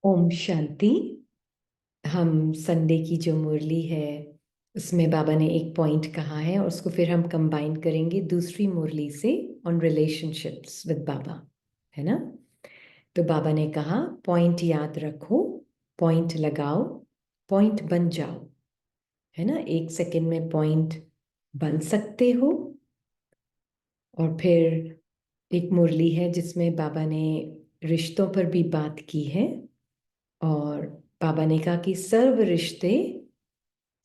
ओम शांति। हम संडे की जो मुरली है उसमें बाबा ने एक पॉइंट कहा है और उसको फिर हम कंबाइन करेंगे दूसरी मुरली से ऑन रिलेशनशिप्स विद बाबा, है ना। तो बाबा ने कहा पॉइंट याद रखो, पॉइंट लगाओ, पॉइंट बन जाओ, है ना। 1 सेकेंड में पॉइंट बन सकते हो। और फिर एक मुरली है जिसमें बाबा ने रिश्तों पर भी बात की है और बाबा ने कहा कि सर्व रिश्ते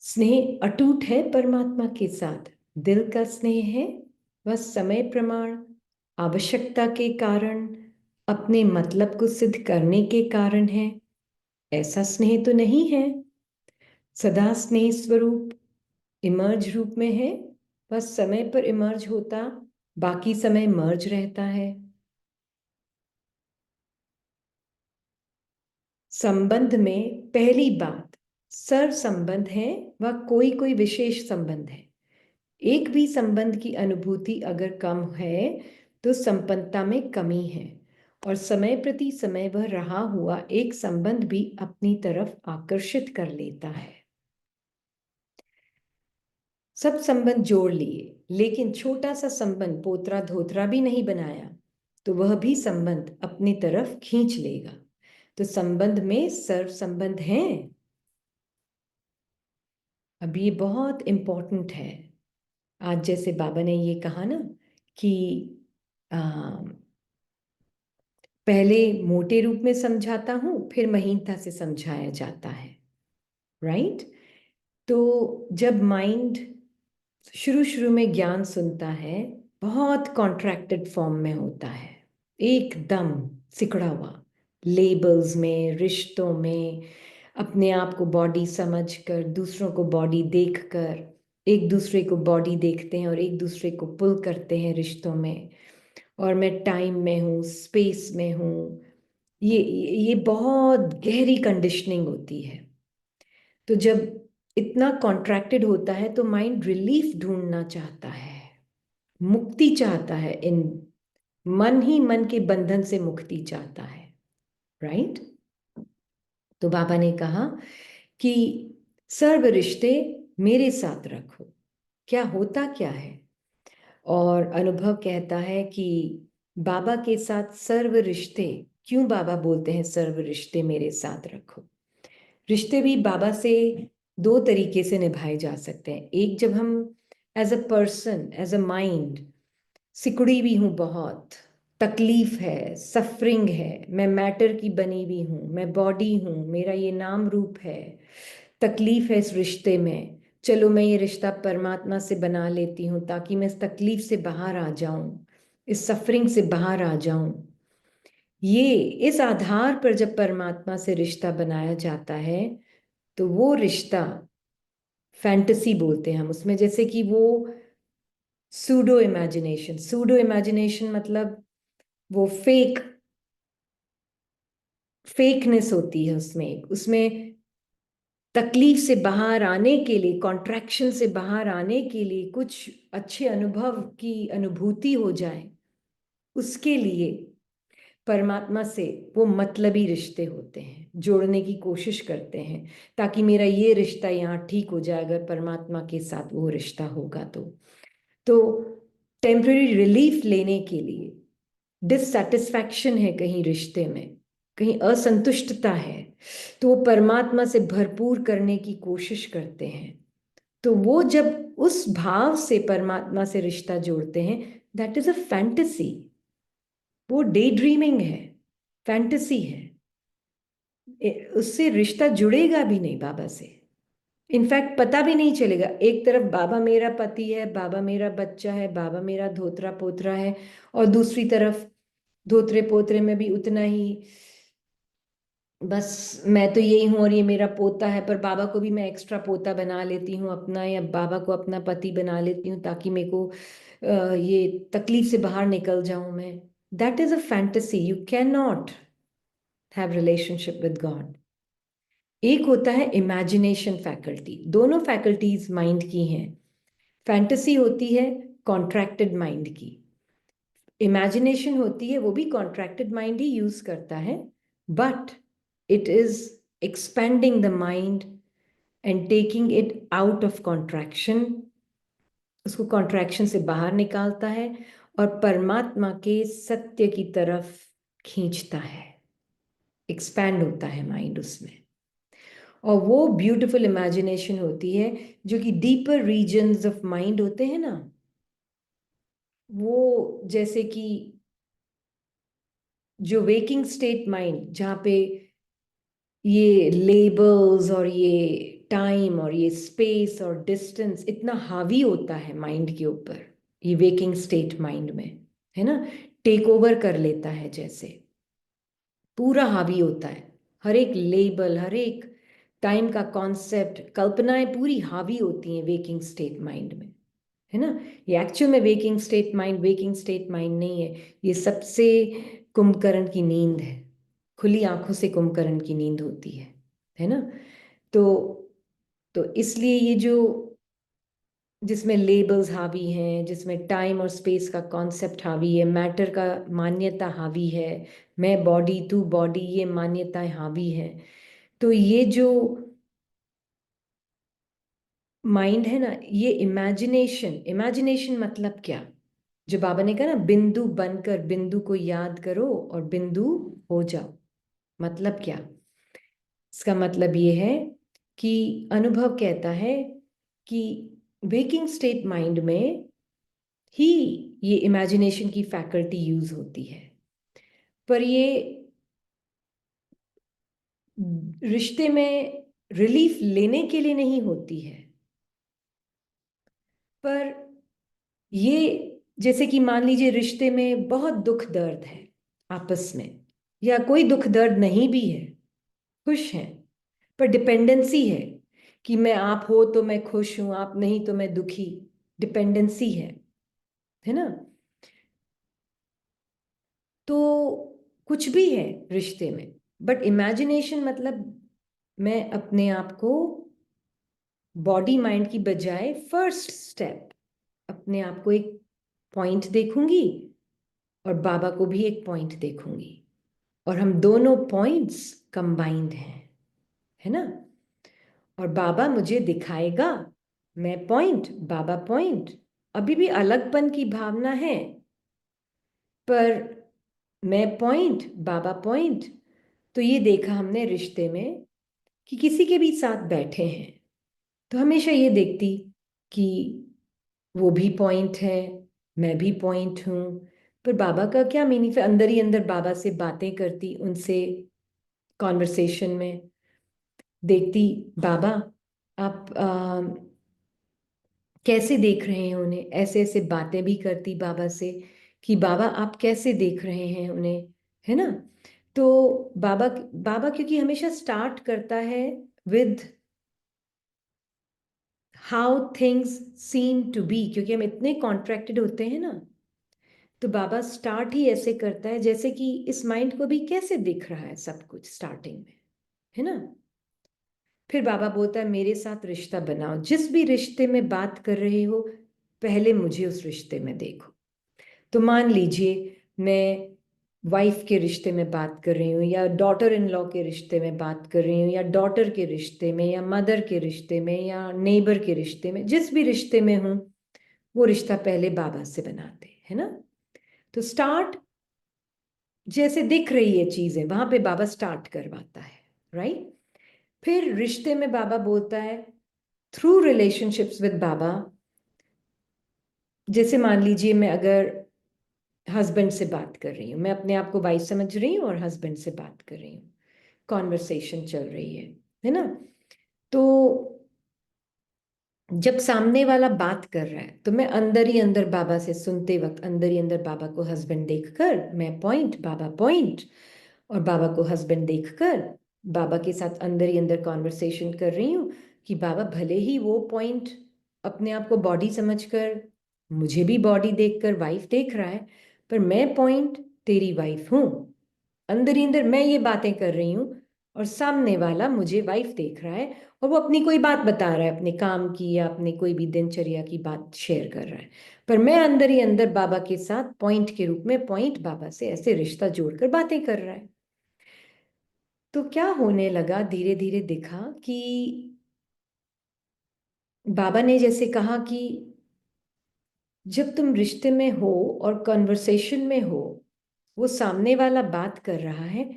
स्नेह अटूट है परमात्मा के साथ। दिल का स्नेह है वह समय प्रमाण, आवश्यकता के कारण, अपने मतलब को सिद्ध करने के कारण है। ऐसा स्नेह तो नहीं है। सदा स्नेह स्वरूप इमर्ज रूप में है। वह समय पर इमर्ज होता, बाकी समय मर्ज रहता है। संबंध में पहली बात सर्व संबंध है, वह कोई कोई विशेष संबंध है। एक भी संबंध की अनुभूति अगर कम है तो संपन्नता में कमी है और समय प्रति समय वह रहा हुआ एक संबंध भी अपनी तरफ आकर्षित कर लेता है। सब संबंध जोड़ लिए लेकिन छोटा सा संबंध पोतरा धोतरा भी नहीं बनाया तो वह भी संबंध अपनी तरफ खींच लेगा। तो संबंध में सर्व संबंध है। अब ये बहुत इंपॉर्टेंट है। आज जैसे बाबा ने ये कहा ना कि पहले मोटे रूप में समझाता हूं फिर महीनता से समझाया जाता है, राइट। तो जब माइंड शुरू शुरू में ज्ञान सुनता है बहुत कॉन्ट्रैक्टेड फॉर्म में होता है, एकदम सिकुड़ा हुआ, लेबल्स में, रिश्तों में, अपने आप को बॉडी समझकर, दूसरों को बॉडी देखकर, एक दूसरे को बॉडी देखते हैं और एक दूसरे को पुल करते हैं रिश्तों में। और मैं टाइम में हूँ, स्पेस में हूँ। ये बहुत गहरी कंडीशनिंग होती है। तो जब इतना कॉन्ट्रैक्टेड होता है तो माइंड रिलीफ ढूंढना चाहता है, मुक्ति चाहता है। इन मन ही मन के बंधन से मुक्ति चाहता है, राइट। तो बाबा ने कहा कि सर्व रिश्ते मेरे साथ रखो। क्या होता क्या है? और अनुभव कहता है कि बाबा के साथ सर्व रिश्ते, क्यों बाबा बोलते हैं सर्व रिश्ते मेरे साथ रखो? रिश्ते भी बाबा से दो तरीके से निभाए जा सकते हैं। एक, जब हम as a person, as a mind सिकुड़ी भी हूँ, बहुत तकलीफ है, सफरिंग है, मैं मैटर की बनी हुई हूँ, मैं बॉडी हूँ, मेरा ये नाम रूप है, तकलीफ है इस रिश्ते में। चलो मैं ये रिश्ता परमात्मा से बना लेती हूँ ताकि मैं इस तकलीफ से बाहर आ जाऊं, इस सफरिंग से बाहर आ जाऊं। ये इस आधार पर जब परमात्मा से रिश्ता बनाया जाता है तो वो रिश्ता फैंटेसी बोलते हैं हम उसमें। जैसे कि वो सूडो इमेजिनेशन, सूडो इमेजिनेशन मतलब वो फेकनेस होती है उसमें। उसमें तकलीफ से बाहर आने के लिए, कॉन्ट्रैक्शन से बाहर आने के लिए, कुछ अच्छे अनुभव की अनुभूति हो जाए, उसके लिए परमात्मा से वो मतलबी रिश्ते होते हैं, जोड़ने की कोशिश करते हैं ताकि मेरा ये रिश्ता यहाँ ठीक हो जाए अगर परमात्मा के साथ वो रिश्ता होगा तो टेम्पररी रिलीफ लेने के लिए, डिससेटिस्फैक्शन है कहीं रिश्ते में, कहीं असंतुष्टता है, तो वो परमात्मा से भरपूर करने की कोशिश करते हैं। तो वो जब उस भाव से परमात्मा से रिश्ता जोड़ते हैं, दैट इज अ फैंटेसी। वो डे ड्रीमिंग है, फैंटेसी है। उससे रिश्ता जुड़ेगा भी नहीं बाबा से। इनफैक्ट पता भी नहीं चलेगा। एक तरफ बाबा मेरा पति है, बाबा मेरा बच्चा है, बाबा मेरा धोत्रा पोतरा है, और दूसरी तरफ धोत्रे पोतरे में भी उतना ही, बस मैं तो यही हूँ और ये मेरा पोता है, पर बाबा को भी मैं एक्स्ट्रा पोता बना लेती हूँ अपना, या बाबा को अपना पति बना लेती हूँ ताकि मेरे को ये तकलीफ से बाहर निकल जाऊं मैं। That is a fantasy. You can not have relationship with God. एक होता है इमेजिनेशन फैकल्टी, दोनों फैकल्टीज माइंड की हैं। फैंटेसी होती है कॉन्ट्रैक्टेड माइंड की, इमेजिनेशन होती है वो भी कॉन्ट्रैक्टेड माइंड ही यूज करता है, but It is expanding the mind and taking it out of contraction. उसको कॉन्ट्रैक्शन से बाहर निकालता है और परमात्मा के सत्य की तरफ खींचता है। एक्सपैंड होता है माइंड उसमें, और वो ब्यूटीफुल इमेजिनेशन होती है जो कि डीपर रीजन्स ऑफ माइंड होते हैं ना, वो जैसे कि जो वेकिंग स्टेट माइंड, जहाँ पे ये लेबल्स और ये टाइम और ये स्पेस और डिस्टेंस इतना हावी होता है माइंड के ऊपर, ये वेकिंग स्टेट माइंड में, है ना, टेक ओवर कर लेता है, जैसे पूरा हावी होता है। हर एक लेबल, हर एक टाइम का कॉन्सेप्ट, कल्पनाएं पूरी हावी होती हैं वेकिंग स्टेट माइंड में, है ना। ये एक्चुअल में वेकिंग स्टेट माइंड नहीं है, ये सबसे कुंभकर्ण की नींद है, खुली आंखों से कुंभकर्ण की नींद होती है ना। तो इसलिए ये जो, जिसमें लेबल्स हावी हैं, जिसमें टाइम और स्पेस का कॉन्सेप्ट हावी है, मैटर का मान्यता हावी है, मैं बॉडी तू बॉडी, ये मान्यताएं हावी है, तो ये जो माइंड है ना, ये इमेजिनेशन मतलब क्या, जो बाबा ने कहा ना, बिंदु बनकर बिंदु को याद करो और बिंदु हो जाओ, मतलब क्या, इसका मतलब ये है कि अनुभव कहता है कि वेकिंग स्टेट माइंड में ही ये इमेजिनेशन की फैकल्टी यूज होती है, पर ये रिश्ते में रिलीफ लेने के लिए नहीं होती है। पर ये, जैसे कि मान लीजिए रिश्ते में बहुत दुख दर्द है आपस में, या कोई दुख दर्द नहीं भी है, खुश हैं, पर डिपेंडेंसी है कि मैं, आप हो तो मैं खुश हूं, आप नहीं तो मैं दुखी, डिपेंडेंसी है ना। तो कुछ भी है रिश्ते में, बट इमेजिनेशन मतलब मैं अपने आप को बॉडी माइंड की बजाय फर्स्ट स्टेप, अपने आप को एक पॉइंट देखूंगी और बाबा को भी एक पॉइंट देखूंगी, और हम दोनों पॉइंट्स कंबाइंड हैं, है ना। और बाबा मुझे दिखाएगा, मैं पॉइंट बाबा पॉइंट, अभी भी अलगपन की भावना है, पर मैं पॉइंट बाबा पॉइंट। तो ये देखा हमने रिश्ते में कि किसी के भी साथ बैठे हैं तो हमेशा ये देखती कि वो भी पॉइंट है, मैं भी पॉइंट हूँ, पर बाबा का क्या मीनिंग, फिर अंदर ही अंदर बाबा से बातें करती, उनसे कॉन्वर्सेशन में देखती, बाबा आप कैसे देख रहे हैं उन्हें, ऐसे ऐसे बातें भी करती बाबा से कि बाबा आप कैसे देख रहे हैं उन्हें, है ना। तो बाबा बाबा क्योंकि हमेशा स्टार्ट करता है with how things seem to be, क्योंकि हम इतने कॉन्ट्रैक्टेड होते हैं ना, तो बाबा स्टार्ट ही ऐसे करता है जैसे कि इस माइंड को भी कैसे दिख रहा है सब कुछ स्टार्टिंग में, है ना। फिर बाबा बोलता है मेरे साथ रिश्ता बनाओ, जिस भी रिश्ते में बात कर रहे हो पहले मुझे उस रिश्ते में देखो। तो मान लीजिए मैं वाइफ के रिश्ते में बात कर रही हूँ, या डॉटर इन लॉ के रिश्ते में बात कर रही हूँ, या डॉटर के रिश्ते में, या मदर के रिश्ते में, या नेबर के रिश्ते में, जिस भी रिश्ते में हूँ वो रिश्ता पहले बाबा से बनाते है ना। तो स्टार्ट जैसे दिख रही है चीजें वहां पे बाबा स्टार्ट करवाता है, राइट। फिर रिश्ते में बाबा बोलता है थ्रू रिलेशनशिप्स विद बाबा, जैसे मान लीजिए मैं अगर हस्बैंड से बात कर रही हूँ, मैं अपने आप को वाइफ समझ रही हूँ और हस्बैंड से बात कर रही हूँ, कॉन्वर्सेशन चल रही है ना। तो जब सामने वाला बात कर रहा है तो मैं अंदर ही अंदर बाबा से सुनते वक्त अंदर ही अंदर बाबा को हस्बैंड देखकर मैं पॉइंट बाबा पॉइंट, और बाबा को हस्बैंड देखकर बाबा के साथ अंदर ही अंदर कॉन्वर्सेशन कर रही हूँ कि बाबा भले ही वो पॉइंट अपने आप को बॉडी समझकर मुझे भी बॉडी देखकर वाइफ देख रहा है, पर मैं पॉइंट तेरी वाइफ हूँ, अंदर ही अंदर मैं ये बातें कर रही हूँ और सामने वाला मुझे वाइफ देख रहा है और वो अपनी कोई बात बता रहा है, अपने काम की या अपने कोई भी दिनचर्या की बात शेयर कर रहा है, पर मैं अंदर ही अंदर बाबा के साथ पॉइंट के रूप में पॉइंट बाबा से ऐसे रिश्ता जोड़कर बातें कर रहा है। तो क्या होने लगा, धीरे धीरे दिखा कि बाबा ने जैसे कहा कि जब तुम रिश्ते में हो और कन्वर्सेशन में हो, वो सामने वाला बात कर रहा है,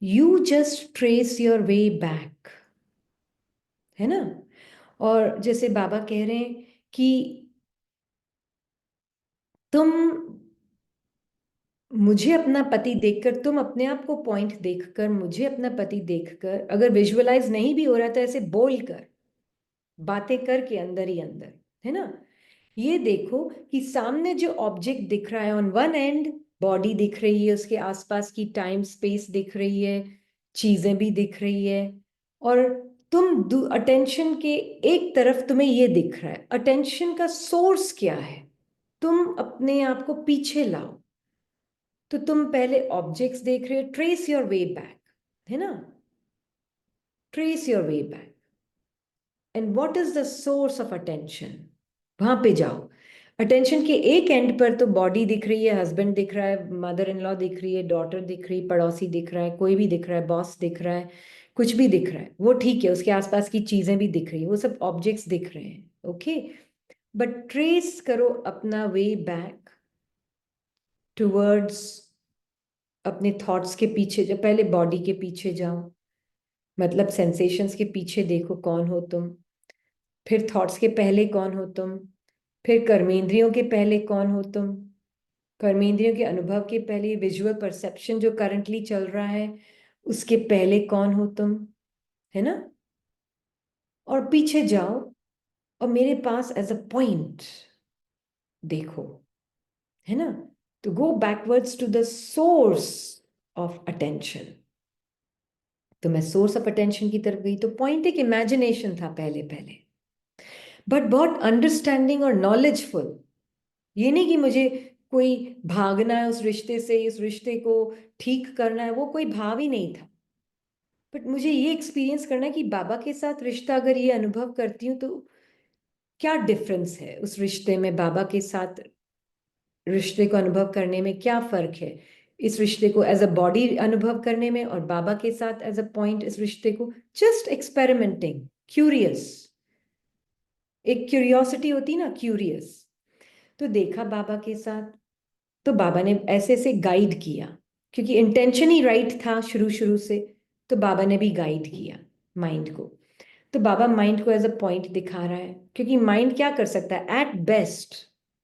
you just trace your way back, है ना। और जैसे बाबा कह रहे हैं कि तुम मुझे अपना पति देखकर, तुम अपने आप को पॉइंट देखकर, मुझे अपना पति देखकर, अगर विजुअलाइज नहीं भी हो रहा तो ऐसे बोल कर, बातें करके अंदर ही अंदर, है ना, ये देखो कि सामने जो ऑब्जेक्ट दिख रहा है, ऑन वन एंड बॉडी दिख रही है, उसके आसपास की टाइम स्पेस दिख रही है, चीजें भी दिख रही है, और तुम अटेंशन के एक तरफ तुम्हें ये दिख रहा है। अटेंशन का सोर्स क्या है? तुम अपने आप को पीछे लाओ। तो तुम पहले ऑब्जेक्ट्स देख रहे हो, ट्रेस योर वे बैक, है ना, trace your way back, and what is the source of attention, वहां पे जाओ। अटेंशन के एक एंड पर तो बॉडी दिख रही है, हस्बैंड दिख रहा है, मदर इन लॉ दिख रही है, डॉटर दिख रही है, पड़ोसी दिख रहा है, कोई भी दिख रहा है, बॉस दिख रहा है, कुछ भी दिख रहा है, वो ठीक है, उसके आसपास की चीजें भी दिख रही है, वो सब ऑब्जेक्ट्स दिख रहे हैं, ओके। बट ट्रेस करो अपना वे बैक टुवर्ड्स अपने थॉट्स के पीछे, जब पहले बॉडी के पीछे जाओ, मतलब सेंसेशंस के पीछे देखो कौन हो तुम, फिर थॉट्स के पहले कौन हो तुम, फिर कर्मेंद्रियों के पहले कौन हो तुम, कर्मेंद्रियों के अनुभव के पहले विजुअल परसेप्शन जो करंटली चल रहा है उसके पहले कौन हो तुम, है ना। और पीछे जाओ और मेरे पास एज अ पॉइंट देखो, है ना। तो go backwards to the source of attention. तो मैं सोर्स ऑफ अटेंशन की तरफ गई, तो पॉइंट एक इमेजिनेशन था पहले पहले, बट बहुत अंडरस्टैंडिंग और नॉलेजफुल। ये नहीं कि मुझे कोई भागना है उस रिश्ते से, इस रिश्ते को ठीक करना है, वो कोई भाव ही नहीं था। बट मुझे ये एक्सपीरियंस करना है कि बाबा के साथ रिश्ता अगर ये अनुभव करती हूँ तो क्या डिफरेंस है उस रिश्ते में, बाबा के साथ रिश्ते को अनुभव करने में क्या फर्क है, इस रिश्ते को एज अ बॉडी अनुभव करने में और बाबा के साथ एज अ पॉइंट इस रिश्ते को, जस्ट एक्सपेरिमेंटिंग, क्यूरियस, एक क्यूरियोसिटी होती ना, क्यूरियस। तो देखा बाबा के साथ, तो बाबा ने ऐसे ऐसे गाइड किया, क्योंकि इंटेंशन ही राइट था शुरू शुरू से, तो बाबा ने भी गाइड किया माइंड को। तो बाबा माइंड को एज अ पॉइंट दिखा रहा है, क्योंकि माइंड क्या कर सकता है, at best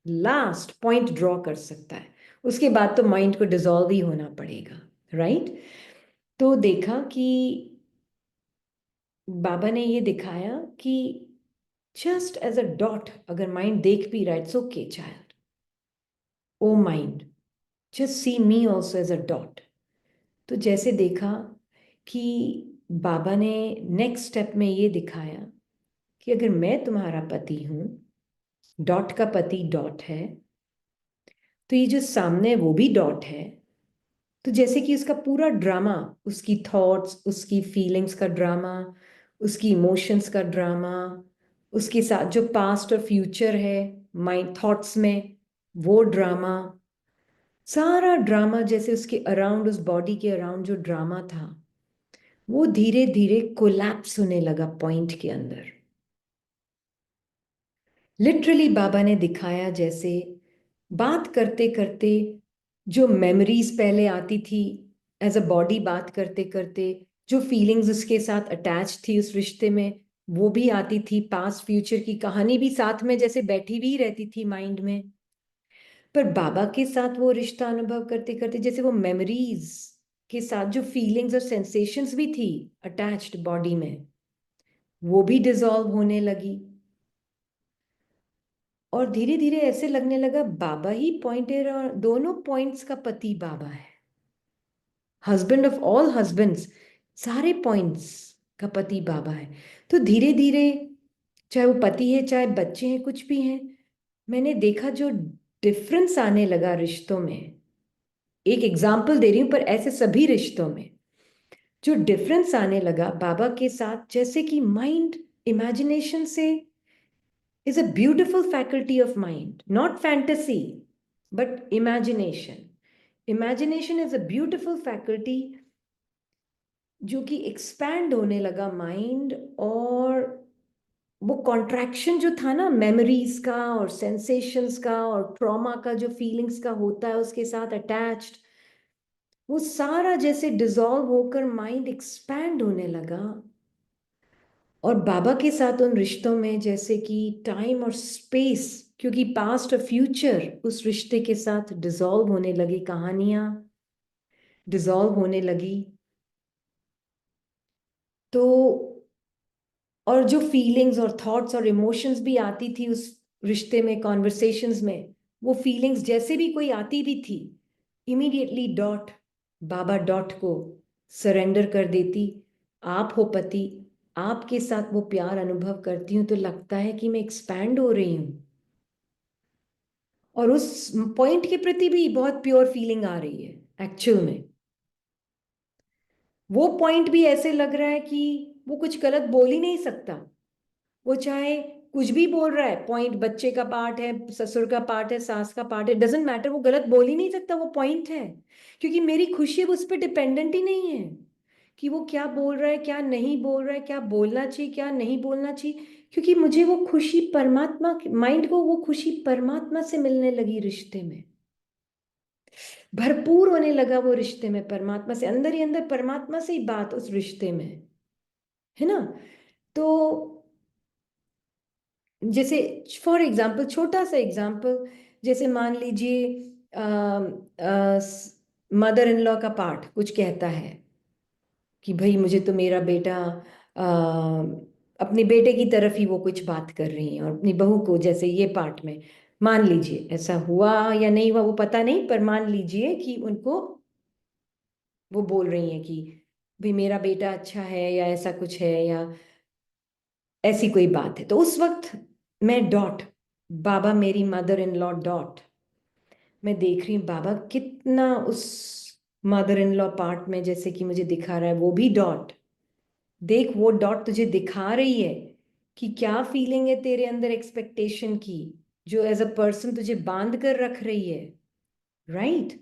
last point draw कर सकता है, उसके बाद तो माइंड को डिसॉल्व ही होना पड़ेगा, राइट। तो देखा कि बाबा ने ये दिखाया कि जस्ट एज अ डॉट अगर माइंड देख भी रहा है, it's okay child, oh mind just see me also as a dot. तो जैसे देखा कि बाबा ने नेक्स्ट स्टेप में ये दिखाया कि अगर मैं तुम्हारा पति हूं, डॉट का पति डॉट है, तो ये जो सामने है वो भी डॉट है। तो जैसे कि उसका पूरा ड्रामा, उसकी थॉट्स, उसकी फीलिंग्स का ड्रामा, उसकी इमोशंस का ड्रामा, उसके साथ जो पास्ट और फ्यूचर है माइंड थॉट्स में, वो ड्रामा, सारा ड्रामा जैसे उसके अराउंड, उस बॉडी के अराउंड जो ड्रामा था, वो धीरे धीरे कोलैप्स होने लगा पॉइंट के अंदर। लिटरली बाबा ने दिखाया जैसे बात करते करते जो मेमोरीज पहले आती थी, एज अ बॉडी बात करते करते जो फीलिंग्स उसके साथ अटैच थी उस रिश्ते में, वो भी आती थी, पास्ट फ्यूचर की कहानी भी साथ में जैसे बैठी हुई रहती थी माइंड में। पर बाबा के साथ वो रिश्ता अनुभव करते करते जैसे वो मेमोरीज के साथ जो फीलिंग्स और सेंसेशंस भी थी अटैच्ड बॉडी में, वो भी डिसॉल्व होने लगी। और धीरे धीरे ऐसे लगने लगा बाबा ही पॉइंट है, और दोनों पॉइंट्स का पति बाबा है, हस्बैंड ऑफ ऑल हस्बैंड्स, सारे पॉइंट्स का पति बाबा है। तो धीरे धीरे चाहे वो पति है चाहे बच्चे हैं कुछ भी हैं, मैंने देखा जो डिफरेंस आने लगा रिश्तों में। एक एग्जाम्पल दे रही हूं, पर ऐसे सभी रिश्तों में जो डिफरेंस आने लगा बाबा के साथ, जैसे कि माइंड इमेजिनेशन से is a beautiful faculty of mind, not fantasy, but imagination. Imagination is a beautiful faculty जो कि एक्सपैंड होने लगा माइंड, और वो कॉन्ट्रैक्शन जो था ना मेमोरीज का और सेंसेशंस का और ट्रॉमा का जो फीलिंग्स का होता है उसके साथ अटैच्ड, वो सारा जैसे डिसॉल्व होकर माइंड एक्सपैंड होने लगा। और बाबा के साथ उन रिश्तों में जैसे कि टाइम और स्पेस, क्योंकि पास्ट और फ्यूचर उस रिश्ते के साथ डिसॉल्व होने लगी, कहानियां डिसॉल्व होने लगी। तो और जो फीलिंग्स और थॉट्स और इमोशंस भी आती थी उस रिश्ते में, कॉन्वर्सेशंस में, वो फीलिंग्स जैसे भी कोई आती भी थी, इमीडिएटली डॉट, बाबा डॉट को सरेंडर कर देती। आप हो पति, आपके साथ वो प्यार अनुभव करती हूँ तो लगता है कि मैं एक्सपैंड हो रही हूँ, और उस पॉइंट के प्रति भी बहुत प्योर फीलिंग आ रही है। एक्चुअल में वो पॉइंट भी ऐसे लग रहा है कि वो कुछ गलत बोल ही नहीं सकता। वो चाहे कुछ भी बोल रहा है, पॉइंट बच्चे का पार्ट है, ससुर का पार्ट है, सास का पार्ट है, डजेंट मैटर, वो गलत बोल ही नहीं सकता, वो पॉइंट है। क्योंकि मेरी खुशी अब उस पर डिपेंडेंट ही नहीं है कि वो क्या बोल रहा है, क्या नहीं बोल रहा है, क्या बोलना चाहिए, क्या नहीं बोलना चाहिए। क्योंकि मुझे वो खुशी परमात्मा, माइंड को वो खुशी परमात्मा से मिलने लगी, रिश्ते में भरपूर होने लगा, वो रिश्ते में परमात्मा से, अंदर ही अंदर परमात्मा से ही बात उस रिश्ते में, है ना। तो जैसे फॉर एग्जाम्पल, छोटा सा एग्जाम्पल, जैसे मान लीजिए मदर इन लॉ का पार्ट कुछ कहता है कि भाई मुझे तो मेरा बेटा, अपने बेटे की तरफ ही वो कुछ बात कर रही हैं और अपनी बहू को, जैसे ये पार्ट में मान लीजिए ऐसा हुआ या नहीं हुआ वो पता नहीं, पर मान लीजिए कि उनको वो बोल रही हैं कि भाई मेरा बेटा अच्छा है या ऐसा कुछ है या ऐसी कोई बात है, तो उस वक्त मैं डॉट, बाबा मेरी मदर इन लॉ डॉट, मैं देख रही हूँ बाबा कितना उस मदर इन लॉ पार्ट में जैसे कि मुझे दिखा रहा है, वो भी डॉट, देख वो डॉट तुझे दिखा रही है कि क्या फीलिंग है तेरे अंदर एक्सपेक्टेशन की, जो एज अ पर्सन तुझे बांध कर रख रही है, राइट।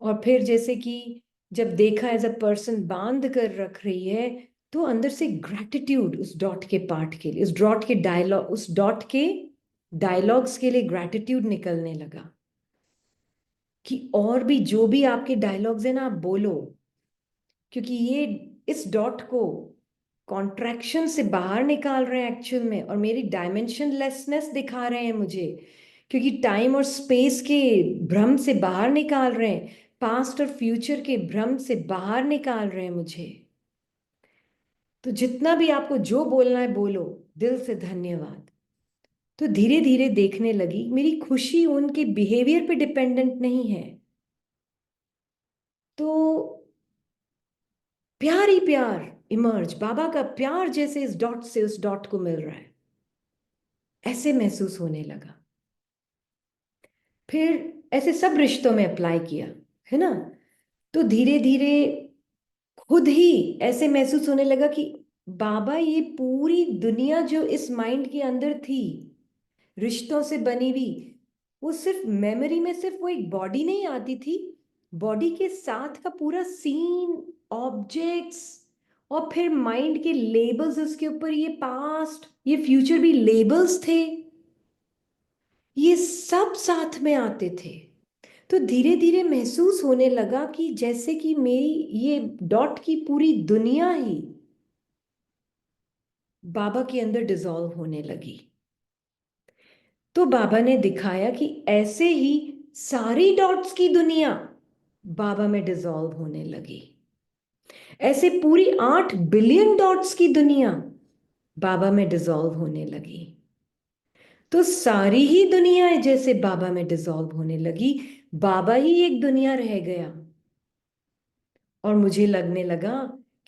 और फिर जैसे कि जब देखा एज अ पर्सन बांध कर रख रही है, तो अंदर से ग्रैटिट्यूड उस डॉट के पार्ट के लिए, उस डॉट के डायलॉग, उस डॉट के डायलॉग्स के लिए ग्रैटिट्यूड निकलने लगा कि और भी जो भी आपके डायलॉग्स है ना, आप बोलो, क्योंकि ये इस डॉट को कॉन्ट्रैक्शन से बाहर निकाल रहे हैं एक्चुअल में, और मेरी डायमेंशन लेसनेस दिखा रहे हैं मुझे, क्योंकि टाइम और स्पेस के भ्रम से बाहर निकाल रहे हैं, पास्ट और फ्यूचर के भ्रम से बाहर निकाल रहे हैं मुझे। तो जितना भी आपको जो बोलना है बोलो, दिल से धन्यवाद। तो धीरे धीरे देखने लगी मेरी खुशी उनके बिहेवियर पे डिपेंडेंट नहीं है, तो प्यार ही प्यार इमर्ज, बाबा का प्यार जैसे इस डॉट से उस डॉट को मिल रहा है, ऐसे महसूस होने लगा। फिर ऐसे सब रिश्तों में अप्लाई किया, है ना। तो धीरे धीरे खुद ही ऐसे महसूस होने लगा कि बाबा ये पूरी दुनिया जो इस माइंड के अंदर थी, रिश्तों से बनी हुई, वो सिर्फ मेमोरी में सिर्फ वो एक बॉडी नहीं आती थी, बॉडी के साथ का पूरा सीन, ऑब्जेक्ट्स, और फिर माइंड के लेबल्स उसके ऊपर, ये पास्ट ये फ्यूचर भी लेबल्स थे, ये सब साथ में आते थे। तो धीरे धीरे महसूस होने लगा कि जैसे कि मेरी ये डॉट की पूरी दुनिया ही बाबा के अंदर डिसॉल्व होने लगी। तो बाबा ने दिखाया कि ऐसे ही सारी डॉट्स की दुनिया बाबा में डिसॉल्व होने लगी, ऐसे पूरी 8 बिलियन डॉट्स की दुनिया बाबा में डिसॉल्व होने लगी। तो सारी ही दुनिया जैसे बाबा में डिसॉल्व होने लगी, बाबा ही एक दुनिया रह गया, और मुझे लगने लगा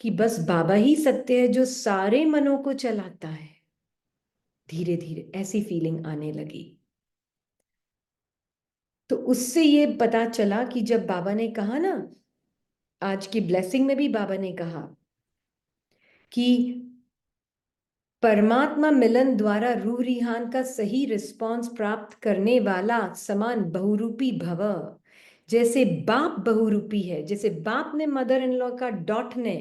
कि बस बाबा ही सत्य है जो सारे मनों को चलाता है। धीरे धीरे ऐसी फीलिंग आने लगी। तो उससे ये पता चला कि जब बाबा ने कहा ना, आज की ब्लेसिंग में भी बाबा ने कहा कि परमात्मा मिलन द्वारा रूह रिहान का सही रिस्पॉन्स प्राप्त करने वाला समान बहुरूपी भव, जैसे बाप बहुरूपी है, जैसे बाप ने मदर इन लॉ का डॉट ने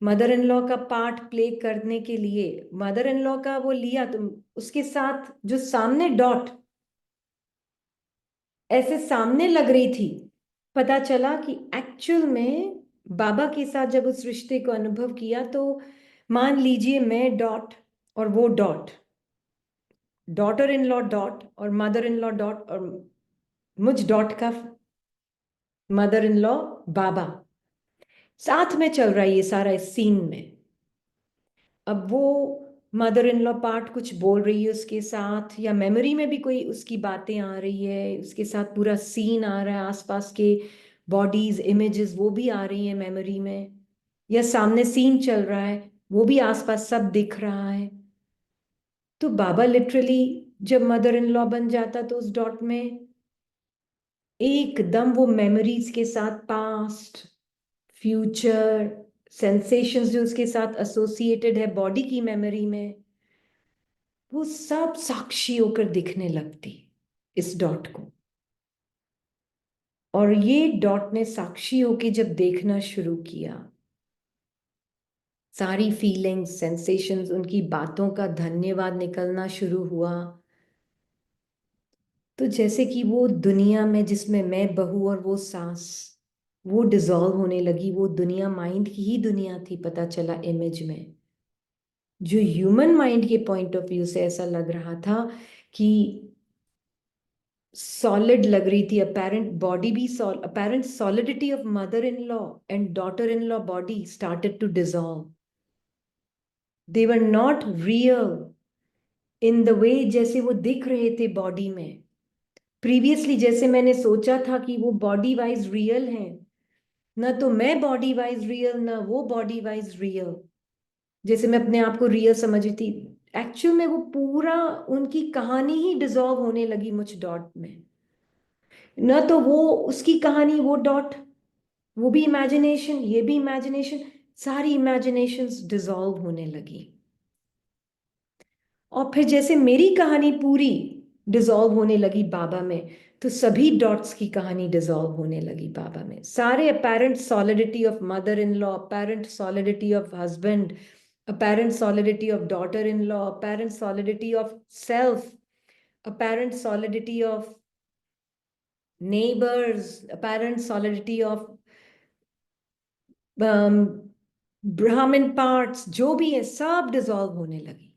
मदर इन लॉ का पार्ट प्ले करने के लिए मदर इन लॉ का वो लिया, तो उसके साथ जो सामने डॉट ऐसे सामने लग रही थी, पता चला कि एक्चुअल में बाबा के साथ जब उस रिश्ते को अनुभव किया तो मान लीजिए मैं डॉट और वो dot, daughter in law dot और मदर इन लॉ डॉट, और मुझ डॉट का मदर इन लॉ बाबा, साथ में चल रहा है ये सारा इस सीन में। अब वो मदर इन लॉ पार्ट कुछ बोल रही है उसके साथ, या मेमोरी में भी कोई उसकी बातें आ रही है, उसके साथ पूरा सीन आ रहा है, आसपास के बॉडीज इमेजेस वो भी आ रही हैं मेमोरी में, या सामने सीन चल रहा है वो भी आसपास सब दिख रहा है। तो बाबा लिटरली जब मदर इन लॉ बन जाता तो उस डॉट में एकदम वो मेमोरीज के साथ पास्ट फ्यूचर सेंसेशंस जो उसके साथ एसोसिएटेड है बॉडी की मेमोरी में, वो सब साक्षी होकर दिखने लगती इस डॉट को। और ये डॉट ने साक्षी होके जब देखना शुरू किया, सारी फीलिंग्स सेंसेशंस उनकी बातों का धन्यवाद निकलना शुरू हुआ। तो जैसे कि वो दुनिया में जिसमें मैं बहू और वो सास, वो डिसॉल्व होने लगी। वो दुनिया माइंड की ही दुनिया थी, पता चला इमेज में। जो ह्यूमन माइंड के पॉइंट ऑफ व्यू से ऐसा लग रहा था कि सॉलिड लग रही थी, अपेरेंट बॉडी भी apparent solidity of mother in law and daughter in law body started to dissolve. They were not real in the way जैसे वो दिख रहे थे बॉडी में प्रीवियसली। जैसे मैंने सोचा था कि वो बॉडी वाइज रियल हैं, ना तो मैं बॉडी वाइज रियल ना वो बॉडी वाइज रियल, जैसे मैं अपने आप को रियल समझी थी। एक्चुअल में वो पूरा उनकी कहानी ही डिसॉल्व होने लगी मुझ डॉट में। न तो वो उसकी कहानी वो डॉट, वो भी इमेजिनेशन ये भी इमेजिनेशन, सारी इमेजिनेशंस डिसॉल्व होने लगी। और फिर जैसे मेरी कहानी पूरी डिसॉल्व होने लगी बाबा में, तो सभी डॉट्स की कहानी डिसॉल्व होने लगी बाबा में। सारे apparent solidity of mother in law, apparent solidity of husband, apparent solidity of daughter-in-law, apparent solidity of self, apparent solidity of neighbors, apparent solidity of ब्राह्मण पार्ट्स, जो भी है सब डिसॉल्व होने लगी।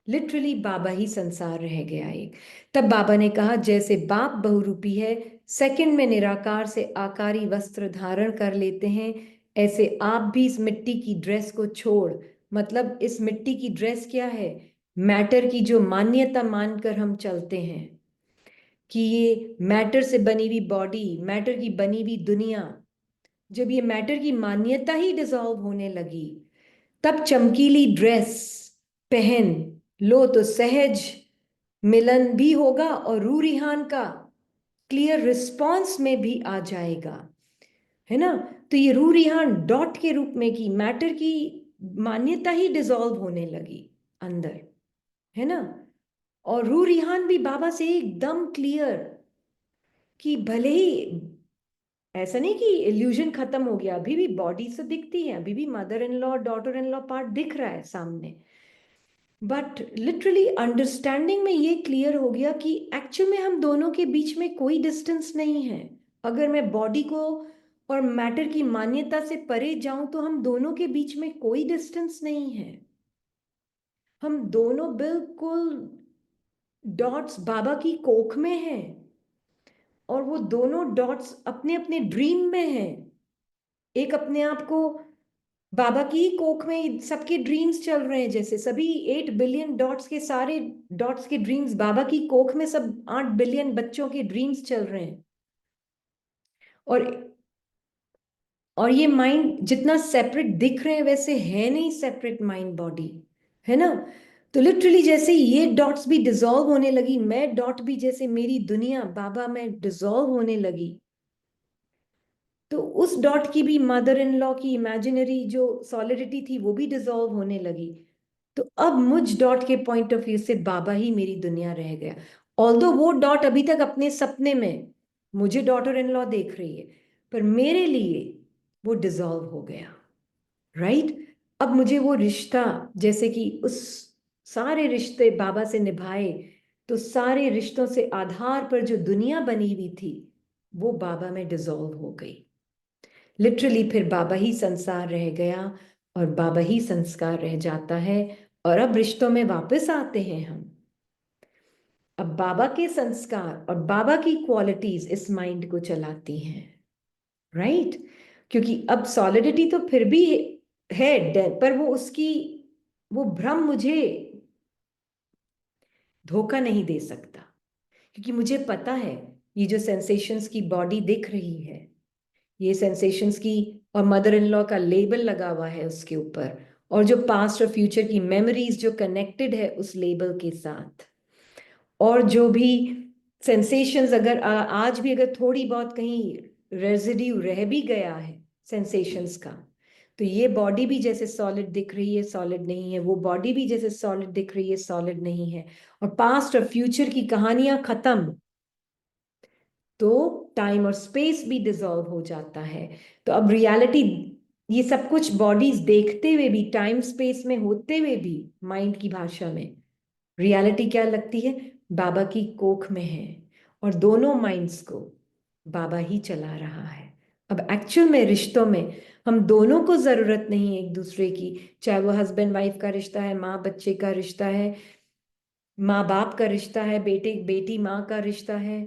लिटरली बाबा ही संसार रह गया एक। तब बाबा ने कहा जैसे बाप बहुरूपी है, सेकंड में निराकार से आकारी वस्त्र धारण कर लेते हैं, ऐसे आप भी इस मिट्टी की ड्रेस को छोड़, मतलब इस मिट्टी की ड्रेस क्या है, मैटर की जो मान्यता मानकर हम चलते हैं कि ये मैटर से बनी हुई बॉडी, मैटर की बनी हुई दुनिया, जब ये मैटर की मान्यता ही डिसॉल्व होने लगी, तब चमकीली ड्रेस पहन लो तो सहज मिलन भी होगा और रू रिहान का क्लियर रिस्पॉन्स में भी आ जाएगा, है ना। तो ये रू रिहान डॉट के रूप में की मैटर की मान्यता ही डिसॉल्व होने लगी अंदर, है ना। और रू रिहान भी बाबा से एकदम क्लियर कि भले ही ऐसा नहीं कि इल्यूजन खत्म हो गया, अभी भी बॉडी से दिखती है, अभी भी mother in law daughter in law part दिख रहा है सामने, बट लिटरली अंडरस्टैंडिंग में ये क्लियर हो गया कि एक्चुअल में हम दोनों के बीच में कोई डिस्टेंस नहीं है। अगर मैं बॉडी को और मैटर की मान्यता से परे जाऊं तो हम दोनों के बीच में कोई डिस्टेंस नहीं है। हम दोनों बिल्कुल डॉट्स बाबा की कोख में हैं, और वो दोनों डॉट्स अपने अपने ड्रीम में हैं। एक अपने आप को बाबा की ही कोख में सबके ड्रीम्स चल रहे हैं, जैसे सभी 8 बिलियन डॉट्स के सारे डॉट्स के ड्रीम्स बाबा की कोख में, सब 8 बिलियन बच्चों के ड्रीम्स चल रहे हैं। और और ये माइंड जितना सेपरेट दिख रहे हैं वैसे है नहीं सेपरेट माइंड बॉडी, है ना। तो लिटरली जैसे ये डॉट्स भी डिसॉल्व होने लगी, मैं डॉट भी जैसे मेरी दुनिया बाबा में डिसॉल्व होने लगी, तो उस डॉट की भी मदर इन लॉ की इमेजिनरी जो सॉलिडिटी थी वो भी डिसॉल्व होने लगी। तो अब मुझ डॉट के पॉइंट ऑफ व्यू से बाबा ही मेरी दुनिया रह गया। ऑल्दो वो डॉट अभी तक अपने सपने में मुझे डॉटर इन लॉ देख रही है, पर मेरे लिए वो डिसॉल्व हो गया। राइट। अब मुझे वो रिश्ता, जैसे कि उस सारे रिश्ते बाबा से निभाए, तो सारे रिश्तों से आधार पर जो दुनिया बनी हुई थी वो बाबा में डिसॉल्व हो गई। लिटरली फिर बाबा ही संसार रह गया और बाबा ही संस्कार रह जाता है। और अब रिश्तों में वापस आते हैं हम। अब बाबा के संस्कार और बाबा की क्वालिटीज इस माइंड को चलाती हैं, राइट। क्योंकि अब सॉलिडिटी तो फिर भी है, पर वो उसकी वो भ्रम मुझे धोखा नहीं दे सकता, क्योंकि मुझे पता है ये जो सेंसेशंस की बॉडी दिख रही है, ये सेंसेशंस की, और मदर इन लॉ का लेबल लगा हुआ है उसके ऊपर, और जो पास्ट और फ्यूचर की मेमोरीज जो कनेक्टेड है उस लेबल के साथ, और जो भी सेंसेशंस अगर आज भी अगर थोड़ी बहुत कहीं रेजिड्यू रह भी गया है सेंसेशंस का, तो ये बॉडी भी जैसे सॉलिड दिख रही है सॉलिड नहीं है, वो बॉडी भी जैसे सॉलिड दिख रही है सॉलिड नहीं है, और पास्ट और फ्यूचर की कहानियां खत्म, तो टाइम और स्पेस भी डिसॉल्व हो जाता है। तो अब रियलिटी, ये सब कुछ बॉडीज देखते हुए भी, टाइम स्पेस में होते हुए भी, माइंड की भाषा में रियलिटी क्या लगती है, बाबा की कोख में है, और दोनों माइंड्स को बाबा ही चला रहा है। अब एक्चुअल में रिश्तों में हम दोनों को जरूरत नहीं है एक दूसरे की, चाहे वो हस्बैंड वाइफ का रिश्ता है, माँ बच्चे का रिश्ता है, माँ बाप का रिश्ता है, बेटे बेटी माँ का रिश्ता है,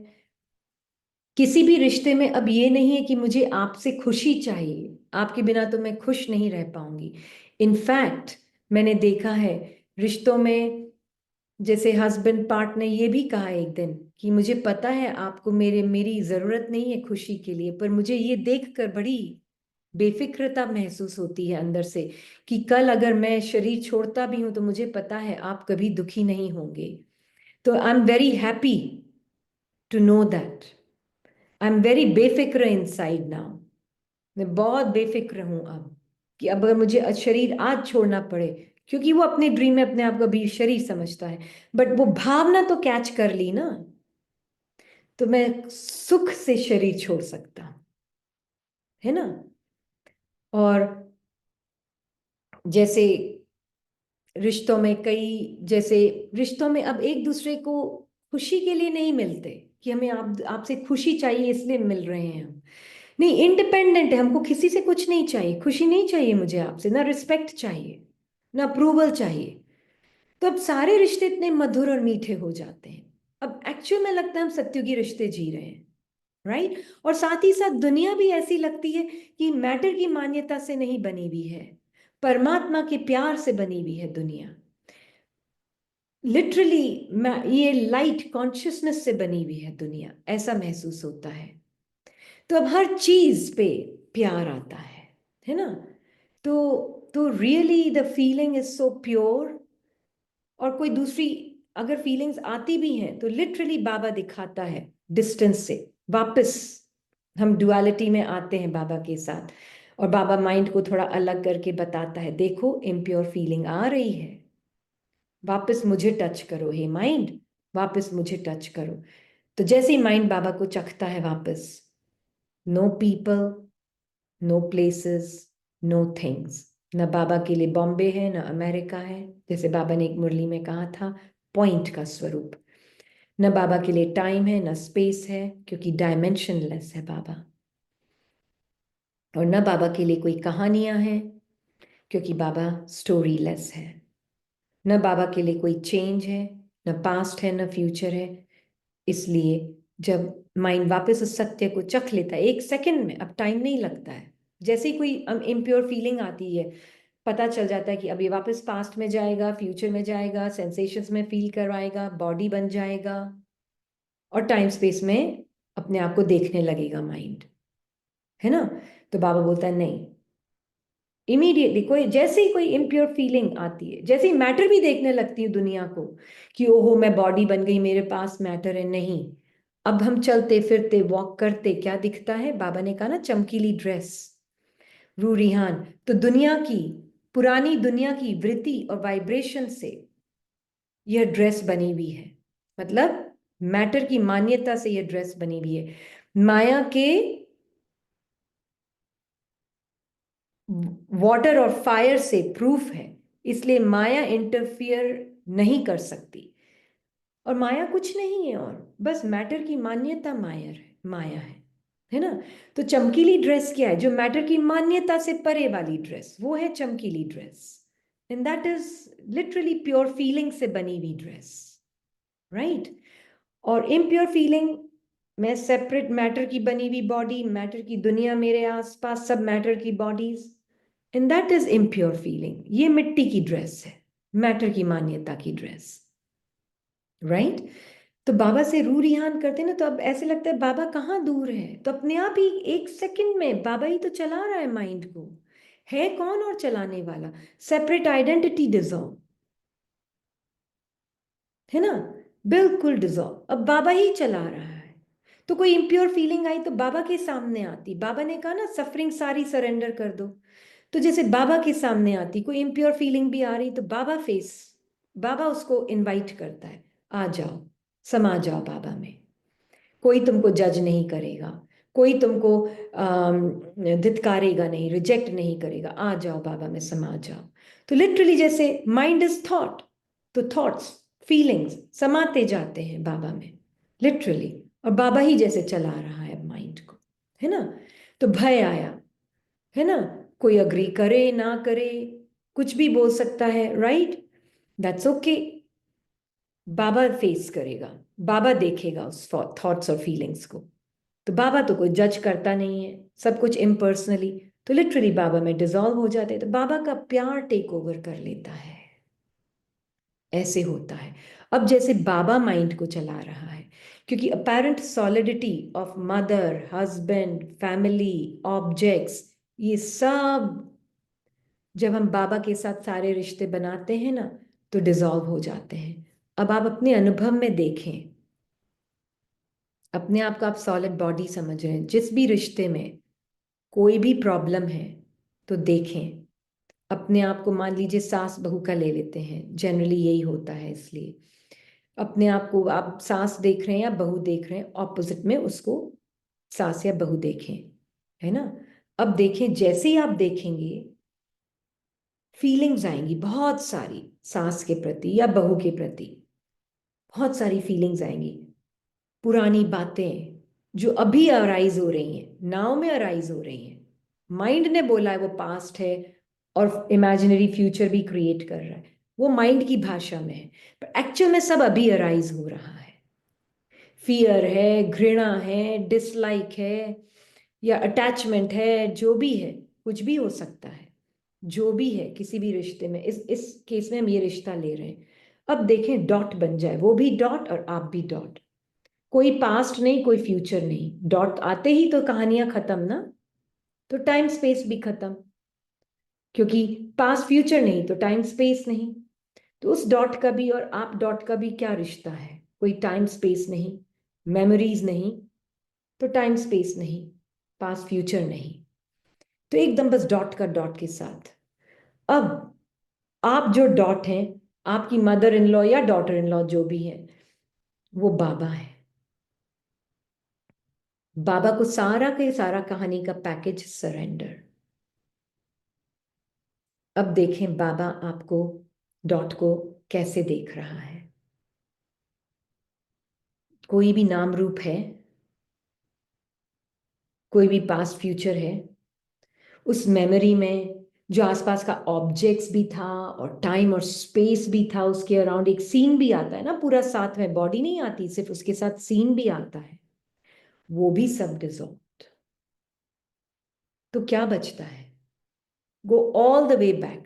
किसी भी रिश्ते में अब ये नहीं है कि मुझे आपसे खुशी चाहिए, आपके बिना तो मैं खुश नहीं रह पाऊंगी। इनफैक्ट मैंने देखा है रिश्तों में, जैसे हस्बैंड पार्ट ने ये भी कहा एक दिन कि मुझे पता है आपको मेरी जरूरत नहीं है खुशी के लिए, पर मुझे ये देखकर बड़ी बेफिक्रता महसूस होती है अंदर से कि कल अगर मैं शरीर छोड़ता भी हूं तो मुझे पता है आप कभी दुखी नहीं होंगे। तो I am very happy to know that, I am very बेफिक्र इनसाइड नाउ। मैं बहुत बेफिक्र हूं अब कि अब अगर मुझे शरीर आज छोड़ना पड़े, क्योंकि वो अपने ड्रीम में अपने आप को भी शरीर समझता है, बट वो भावना तो कैच कर ली ना, तो मैं सुख से शरीर छोड़ सकता हूं, है ना। और जैसे रिश्तों में कई, जैसे रिश्तों में अब एक दूसरे को खुशी के लिए नहीं मिलते कि हमें आपसे खुशी चाहिए इसलिए मिल रहे हैं हम, नहीं, इंडिपेंडेंट है, हमको किसी से कुछ नहीं चाहिए, खुशी नहीं चाहिए मुझे आपसे, ना रिस्पेक्ट चाहिए, ना अप्रूवल चाहिए। तो अब सारे रिश्ते इतने मधुर और मीठे हो जाते हैं। अब एक्चुअल में लगता है हम सत्युगी रिश्ते जी रहे हैं, राइट। और साथ ही साथ दुनिया भी ऐसी लगती है कि मैटर की मान्यता से नहीं बनी हुई है, परमात्मा के प्यार से बनी हुई है दुनिया, लिटरली ये लाइट कॉन्शियसनेस से बनी हुई है दुनिया, ऐसा महसूस होता है। तो अब हर चीज पे प्यार आता है ना। तो really the feeling is so pure. और कोई दूसरी अगर फीलिंग्स आती भी हैं तो लिटरली बाबा दिखाता है डिस्टेंस से, वापस हम डुअलिटी में आते हैं बाबा के साथ, और बाबा माइंड को थोड़ा अलग करके बताता है, देखो इम्प्योर फीलिंग आ रही है, वापस मुझे टच करो हे माइंड, वापस मुझे टच करो। तो जैसे ही माइंड बाबा को चखता है वापस, know people, know places, know things, न बाबा के लिए बॉम्बे है न अमेरिका है, जैसे बाबा ने एक मुरली में कहा था, पॉइंट का स्वरूप। न बाबा के लिए टाइम है न स्पेस है, क्योंकि डायमेंशनलेस है बाबा। और न बाबा के लिए कोई कहानियां हैं, क्योंकि बाबा स्टोरीलेस है। न बाबा के लिए कोई चेंज है, न पास्ट है न फ्यूचर है। इसलिए जब माइंड वापस उस सत्य को चख लेता है एक सेकंड में, अब टाइम नहीं लगता है, जैसे ही कोई इम्प्योर फीलिंग आती है पता चल जाता है कि अब ये वापस पास्ट में जाएगा, फ्यूचर में जाएगा, सेंसेशंस में फील करवाएगा, बॉडी बन जाएगा, और टाइम स्पेस में अपने आप को देखने लगेगा माइंड, है ना। तो बाबा बोलता है नहीं, इमीडिएटली कोई जैसे ही कोई इम्प्योर फीलिंग आती है, जैसे ही मैटर भी देखने लगती है दुनिया को कि ओहो मैं बॉडी बन गई, मेरे पास मैटर है, नहीं। अब हम चलते फिरते वॉक करते क्या दिखता है, बाबा ने कहा ना चमकीली ड्रेस, रू रिहान, तो दुनिया की, पुरानी दुनिया की वृत्ति और वाइब्रेशन से यह ड्रेस बनी हुई है, मतलब मैटर की मान्यता से यह ड्रेस बनी हुई है, माया के वाटर और फायर से प्रूफ है, इसलिए माया इंटरफियर नहीं कर सकती। और माया कुछ नहीं है, और बस मैटर की मान्यता माया है ना। तो चमकीली ड्रेस क्या है? जो मैटर की मान्यता से परे वाली ड्रेस, वो है चमकीली dress. And that is literally pure feeling से बनी हुई ड्रेस, राइट। और इम्प्योर फीलिंग में सेपरेट मैटर की बनी हुई बॉडी, मैटर की दुनिया मेरे आसपास, सब मैटर की bodies, and that is impure feeling. ये मिट्टी की ड्रेस है, मैटर की मान्यता की ड्रेस, राइट। तो बाबा से रू रिहान करते ना, तो अब ऐसे लगता है बाबा कहाँ दूर है, तो अपने आप ही एक सेकंड में बाबा ही तो चला रहा है माइंड को। है कौन और चलाने वाला? सेपरेट आइडेंटिटी डिजॉल्व, है ना, बिल्कुल डिजॉल्व। अब बाबा ही चला रहा है। तो कोई इम्प्योर फीलिंग आई तो बाबा के सामने आती। बाबा ने कहा ना, सफरिंग सारी सरेंडर कर दो। तो जैसे बाबा के सामने आती कोई इम्प्योर फीलिंग भी आ रही, तो बाबा उसको इनवाइट करता है, आ जाओ, समा जाओ बाबा में। कोई तुमको जज नहीं करेगा, कोई तुमको धित्कारेगा नहीं, रिजेक्ट नहीं करेगा, आ जाओ बाबा में समा जाओ। तो लिटरली जैसे माइंड इज थॉट, तो थॉट्स फीलिंग्स समाते जाते हैं बाबा में, लिटरली। और बाबा ही जैसे चला रहा है माइंड को, है ना। तो भय आया, है ना, कोई अग्री करे ना करे, कुछ भी बोल सकता है, right, that's okay. Baba face करेगा, बाबा देखेगा उस थॉट्स और फीलिंग्स को। तो बाबा तो कोई जज करता नहीं है, सब कुछ इम्पर्सनली। तो लिटरली बाबा में डिजॉल्व हो जाते हैं, तो बाबा का प्यार टेक ओवर कर लेता है। ऐसे होता है। अब जैसे बाबा माइंड को चला रहा है, क्योंकि apparent solidity of mother, husband, family, objects, ये सब जब हम बाबा के साथ सारे रिश्ते बनाते हैं ना, तो डिजॉल्व हो जाते हैं। अब आप अपने अनुभव में देखें, अपने आप को आप सॉलिड बॉडी समझ रहे हैं, जिस भी रिश्ते में कोई भी प्रॉब्लम है तो देखें अपने आप को। मान लीजिए सास बहू का ले लेते हैं, जनरली यही होता है, इसलिए अपने आप को आप सास देख रहे हैं या बहू देख रहे हैं, ऑपोजिट में उसको सास या बहू देखें, है ना। अब देखें, जैसे ही आप देखेंगे फीलिंग्स आएंगी बहुत सारी, सास के प्रति या बहू के प्रति बहुत सारी फीलिंग्स आएंगी। पुरानी बातें जो अभी अराइज हो रही हैं, नाव में अराइज हो रही हैं। माइंड ने बोला है वो पास्ट है, और इमेजिनरी फ्यूचर भी क्रिएट कर रहा है, वो माइंड की भाषा में है, पर एक्चुअल में सब अभी अराइज हो रहा है। फियर है, घृणा है, डिसलाइक है, या अटैचमेंट है, जो भी है, कुछ भी हो सकता है, जो भी है किसी भी रिश्ते में। इस केस में हम ये रिश्ता ले रहे हैं। अब देखें डॉट बन जाए, वो भी डॉट और आप भी डॉट। कोई पास्ट नहीं, कोई फ्यूचर नहीं, डॉट आते ही तो कहानियां खत्म ना, तो टाइम स्पेस भी खत्म, क्योंकि पास्ट फ्यूचर नहीं तो टाइम स्पेस नहीं। तो उस डॉट का भी और आप डॉट का भी क्या रिश्ता है? कोई टाइम स्पेस नहीं, मेमोरीज नहीं, तो टाइम स्पेस नहीं, पास्ट फ्यूचर नहीं, तो एकदम बस डॉट का डॉट के साथ। अब आप जो डॉट हैं, आपकी मदर इन लॉ या डॉटर इन लॉ जो भी है, वो बाबा है। बाबा को सारा के सारा कहानी का पैकेज सरेंडर। अब देखें बाबा आपको, डॉट को कैसे देख रहा है। कोई भी नाम रूप है, कोई भी पास्ट फ्यूचर है, उस मेमोरी में जो आसपास का ऑब्जेक्ट्स भी था और टाइम और स्पेस भी था, उसके अराउंड एक सीन भी आता है ना पूरा साथ में, बॉडी नहीं आती सिर्फ, उसके साथ सीन भी आता है, वो भी सब डिजॉल्व। तो क्या बचता है? Go all the way back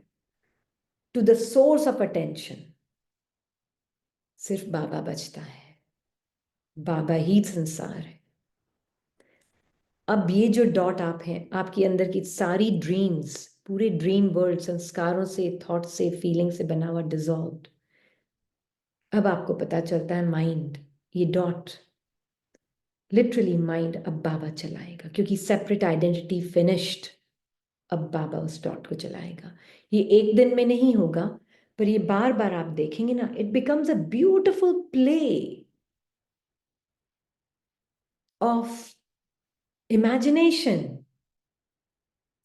to the source of attention. सिर्फ बाबा बचता है, बाबा ही संसार है। अब ये जो डॉट आप हैं, आपके अंदर की सारी ड्रीम्स, पूरे ड्रीम वर्ल्ड संस्कारों से, थॉट से, फीलिंग से बना हुआ डिजॉल्व। अब आपको पता चलता है माइंड, ये डॉट, लिटरली माइंड अब बाबा चलाएगा, क्योंकि सेपरेट आइडेंटिटी फिनिश्ड। अब बाबा उस डॉट को चलाएगा। ये एक दिन में नहीं होगा, पर ये बार बार आप देखेंगे ना, it becomes a beautiful play of imagination,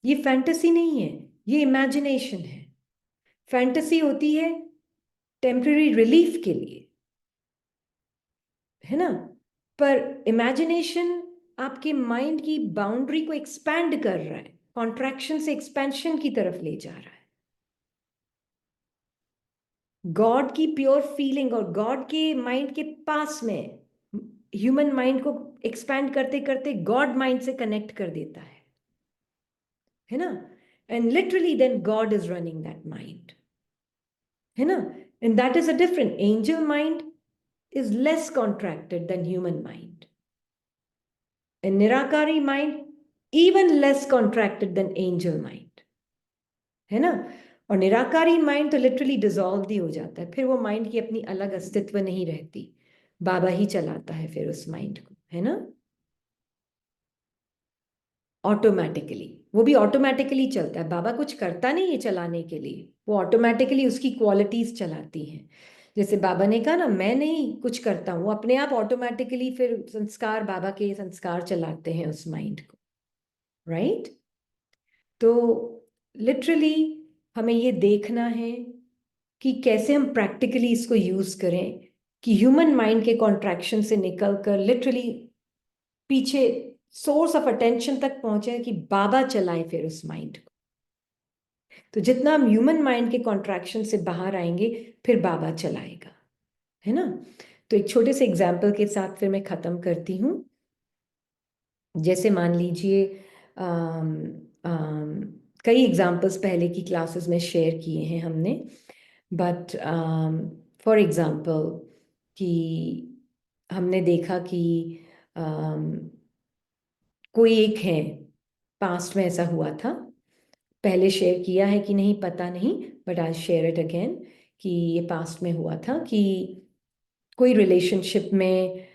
ये फैंटेसी नहीं है, ये इमेजिनेशन है। फैंटेसी होती है टेम्पररी रिलीफ के लिए, है ना, पर इमेजिनेशन आपके माइंड की बाउंड्री को एक्सपैंड कर रहा है, कॉन्ट्रैक्शन से एक्सपेंशन की तरफ ले जा रहा है। गॉड की प्योर फीलिंग और गॉड के माइंड के पास में ह्यूमन माइंड को एक्सपैंड करते करते गॉड माइंड से कनेक्ट कर देता है ना, and literally then God is running that mind, है ना, and that is a different, angel mind is less contracted than human mind. And Nirakari mind, even less contracted than angel mind. है ना, और निराकारी mind तो literally dissolve ही हो जाता है, फिर वो माइंड की अपनी अलग अस्तित्व नहीं रहती, बाबा ही चलाता है फिर उस माइंड को, है ना, ऑटोमेटिकली। वो भी ऑटोमेटिकली चलता है, बाबा कुछ करता नहीं है चलाने के लिए, वो ऑटोमेटिकली उसकी क्वालिटीज चलाती हैं। जैसे बाबा ने कहा ना, मैं नहीं कुछ करता हूँ, अपने आप ऑटोमेटिकली फिर संस्कार, बाबा के संस्कार चलाते हैं उस माइंड को, राइट। तो लिटरली हमें ये देखना है कि कैसे हम प्रैक्टिकली इसको यूज करें कि ह्यूमन माइंड के कॉन्ट्रैक्शन से निकलकर लिटरली पीछे सोर्स ऑफ अटेंशन तक पहुंचे कि बाबा चलाए फिर उस माइंड को। तो जितना हम ह्यूमन माइंड के कॉन्ट्रैक्शन से बाहर आएंगे फिर बाबा चलाएगा, है ना। तो एक छोटे से एग्जाम्पल के साथ फिर मैं खत्म करती हूँ। जैसे मान लीजिए कई एग्जाम्पल्स पहले की क्लासेस में शेयर किए हैं हमने, बट फॉर एग्जाम्पल कि हमने देखा कि कोई एक है, पास्ट में ऐसा हुआ था, पहले शेयर किया है कि नहीं पता नहीं, but I share it again कि ये पास्ट में हुआ था कि कोई रिलेशनशिप में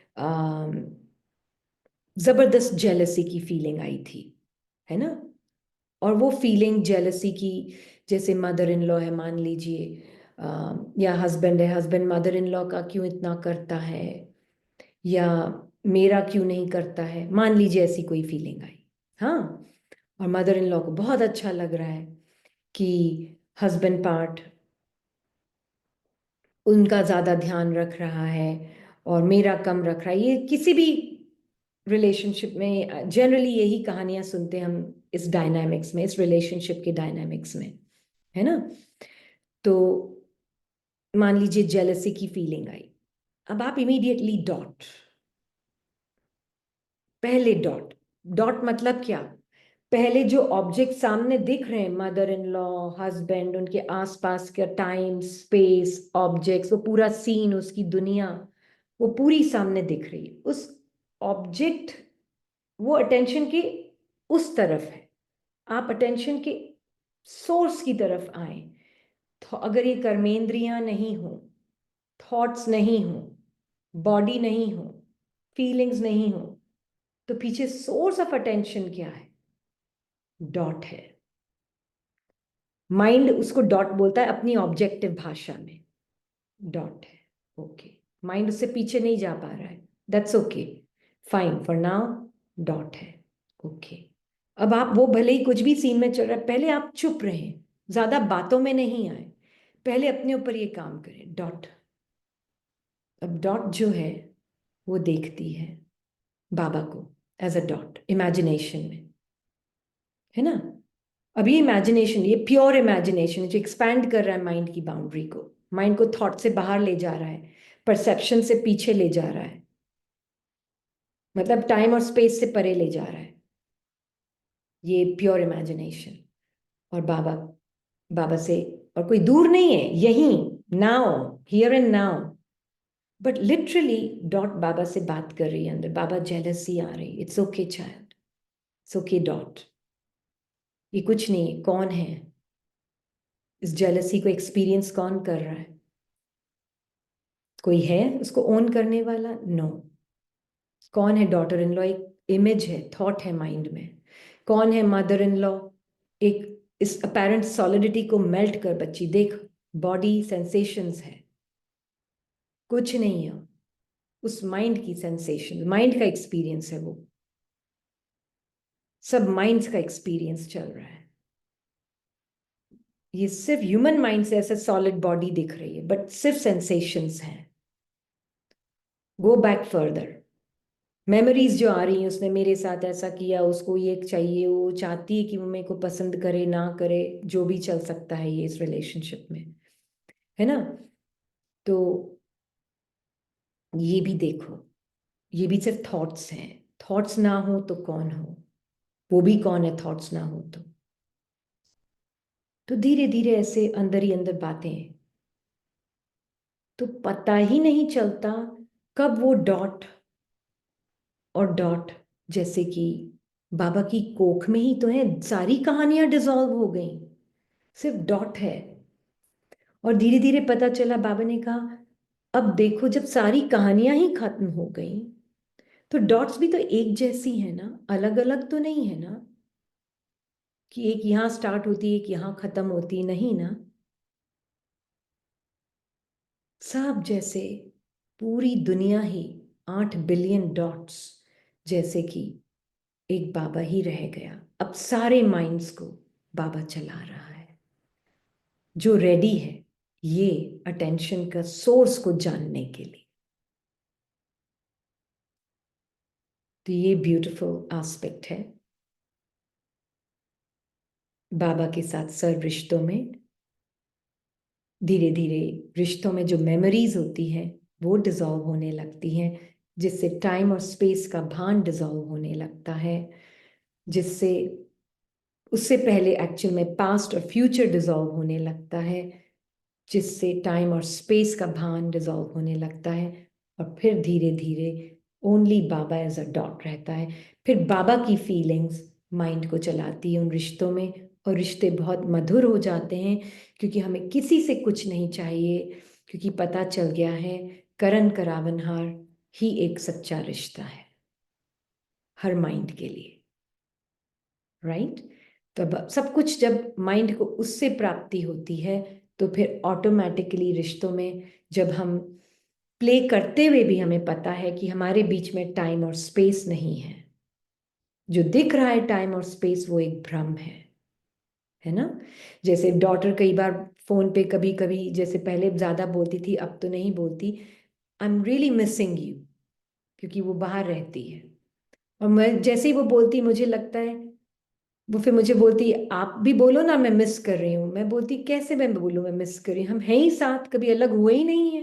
जबरदस्त जेलसी की फीलिंग आई थी, है ना। और वो फीलिंग जेलसी की, जैसे मदर इन लॉ है मान लीजिए, या हस्बैंड है, हस्बैंड मदर इन लॉ का क्यों इतना करता है, या मेरा क्यों नहीं करता है, मान लीजिए ऐसी कोई फीलिंग आई। हाँ, और मदर इन लॉ को बहुत अच्छा लग रहा है कि हस्बैंड पार्ट उनका ज़्यादा ध्यान रख रहा है और मेरा कम रख रहा है। ये किसी भी रिलेशनशिप में जनरली यही कहानियां सुनते हैं हम, इस डायनामिक्स में, इस रिलेशनशिप के डायनामिक्स में, है ना। तो मान लीजिए जेलसी की फीलिंग आई, अब आप इमीडिएटली डॉट, पहले डॉट, डॉट मतलब क्या, पहले जो ऑब्जेक्ट सामने दिख रहे हैं, मदर इन लॉ, हस्बैंड, उनके आसपास का टाइम स्पेस ऑब्जेक्ट्स, वो पूरा सीन, उसकी दुनिया, वो पूरी सामने दिख रही है। उस ऑब्जेक्ट, वो अटेंशन के उस तरफ है, आप अटेंशन के सोर्स की तरफ आए। तो अगर ये कर्मेंद्रियां नहीं हो, थॉट्स नहीं हो, बॉडी नहीं हो, फीलिंग्स नहीं हो, तो पीछे सोर्स ऑफ अटेंशन क्या है, डॉट है। माइंड उसको डॉट बोलता है अपनी ऑब्जेक्टिव भाषा में, डॉट है। ओके, माइंड उससे पीछे नहीं जा पा रहा है, that's okay, fine, for now dot है। ओके, अब आप, वो भले ही कुछ भी सीन में चल रहा है, पहले आप चुप रहें, ज्यादा बातों में नहीं आए, पहले अपने ऊपर ये काम करें, डॉट। अब डॉट जो है वो देखती है बाबा को एज अ डॉट इमेजिनेशन में, है ना। अब ये इमेजिनेशन, ये प्योर इमेजिनेशन जो एक्सपैंड कर रहा है माइंड की बाउंड्री को, माइंड को थॉट से बाहर ले जा रहा है, परसेप्शन से पीछे ले जा रहा है, मतलब टाइम और स्पेस से परे ले जा रहा है, ये प्योर इमेजिनेशन। और बाबा, बाबा से और कोई दूर नहीं है, यहीं, now, here and now. But literally डॉट बाबा से बात कर रही है अंदर, बाबा जेलसी आ रही, it's okay child, it's okay dot, ये कुछ नहीं है, कौन है इस जेलसी को एक्सपीरियंस, कौन कर रहा है, कोई है उसको ओन करने वाला, नो। कौन है डॉटर इन लॉ, एक इमेज है, थॉट है माइंड में। कौन है मदर इन लॉ, एक इस अपेरेंट सॉलिडिटी को मेल्ट कर, बच्ची देख, बॉडी सेंसेशंस है, कुछ नहीं है, उस माइंड की सेंसेशन, माइंड का एक्सपीरियंस है वो, सब माइंड्स का एक्सपीरियंस चल रहा है। ये सिर्फ ह्यूमन माइंड से ऐसे सॉलिड बॉडी दिख रही है, बट सिर्फ सेंसेशंस हैं। गो बैक फर्दर, मेमोरीज जो आ रही हैं, उसने मेरे साथ ऐसा किया, उसको ये चाहिए, वो चाहती है कि वो मेरे को पसंद करे ना करे, जो भी चल सकता है ये इस रिलेशनशिप में, है ना। तो ये भी देखो, ये भी सिर्फ थॉट्स हैं। थॉट्स ना हो तो कौन हो, वो भी कौन है थॉट्स ना हो तो धीरे धीरे ऐसे अंदर ही अंदर बातें, तो पता ही नहीं चलता कब वो डॉट और डॉट, जैसे कि बाबा की कोख में ही तो है, सारी कहानियां डिसॉल्व हो गई, सिर्फ डॉट है। और धीरे धीरे पता चला, बाबा ने कहा अब देखो जब सारी कहानियां ही खत्म हो गई तो डॉट्स भी तो एक जैसी है ना, अलग अलग तो नहीं है ना, कि एक यहाँ स्टार्ट होती है एक यहाँ खत्म होती, नहीं ना, सब जैसे, पूरी दुनिया ही 8 बिलियन डॉट्स जैसे कि एक बाबा ही रह गया। अब सारे माइंड्स को बाबा चला रहा है, जो रेडी है ये अटेंशन का सोर्स को जानने के लिए। तो ये ब्यूटीफुल एस्पेक्ट है बाबा के साथ सर्व रिश्तों में। धीरे धीरे रिश्तों में जो मेमोरीज होती हैं वो डिसॉल्व होने लगती हैं, जिससे टाइम और स्पेस का भान डिसॉल्व होने लगता है, जिससे उससे पहले एक्चुअल में पास्ट और फ्यूचर डिसॉल्व होने लगता है, जिससे टाइम और स्पेस का भान डिसॉल्व होने लगता है। और फिर धीरे धीरे only Baba as a dot रहता है। फिर बाबा की फीलिंग्स माइंड को चलाती है उन रिश्तों में, और रिश्ते बहुत मधुर हो जाते हैं, क्योंकि हमें किसी से कुछ नहीं चाहिए, क्योंकि पता चल गया है करण करावनहार ही एक सच्चा रिश्ता है हर माइंड के लिए, राइट। तो अब सब कुछ जब माइंड को उससे प्राप्ति होती है तो फिर ऑटोमेटिकली रिश्तों में जब हम प्ले करते हुए भी हमें पता है कि हमारे बीच में टाइम और स्पेस नहीं है, जो दिख रहा है टाइम और स्पेस वो एक भ्रम है ना। जैसे डॉटर कई बार फोन पे कभी कभी, जैसे पहले ज्यादा बोलती थी अब तो नहीं बोलती, I am really missing you, क्योंकि वो बाहर रहती है। और मैं जैसे ही वो बोलती मुझे लगता है, वो फिर मुझे बोलती आप भी बोलो ना मैं मिस कर रही हूँ। मैं बोलती कैसे मैं बोलूँ मैं मिस कर रही हूँ, हम हैं ही साथ, कभी अलग हुए ही नहीं है,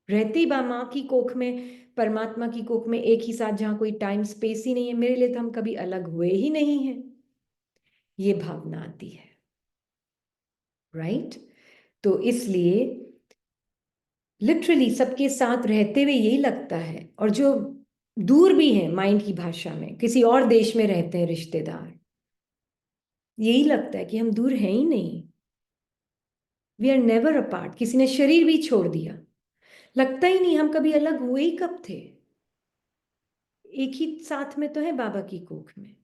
रहती बा माँ की कोख में, परमात्मा की कोख में एक ही साथ, जहाँ कोई टाइम स्पेस ही नहीं है, मेरे लिए तो हम कभी अलग हुए ही नहीं है, ये भावना आती है, राइट। तो इसलिए लिटरली सबके साथ रहते हुए यही लगता है, और जो दूर भी है माइंड की भाषा में, किसी और देश में रहते हैं रिश्तेदार, यही लगता है कि हम दूर हैं ही नहीं, वी आर नेवर अपार्ट। किसी ने शरीर भी छोड़ दिया, लगता ही नहीं हम कभी अलग हुए ही कब थे, एक ही साथ में तो है बाबा की कोख में,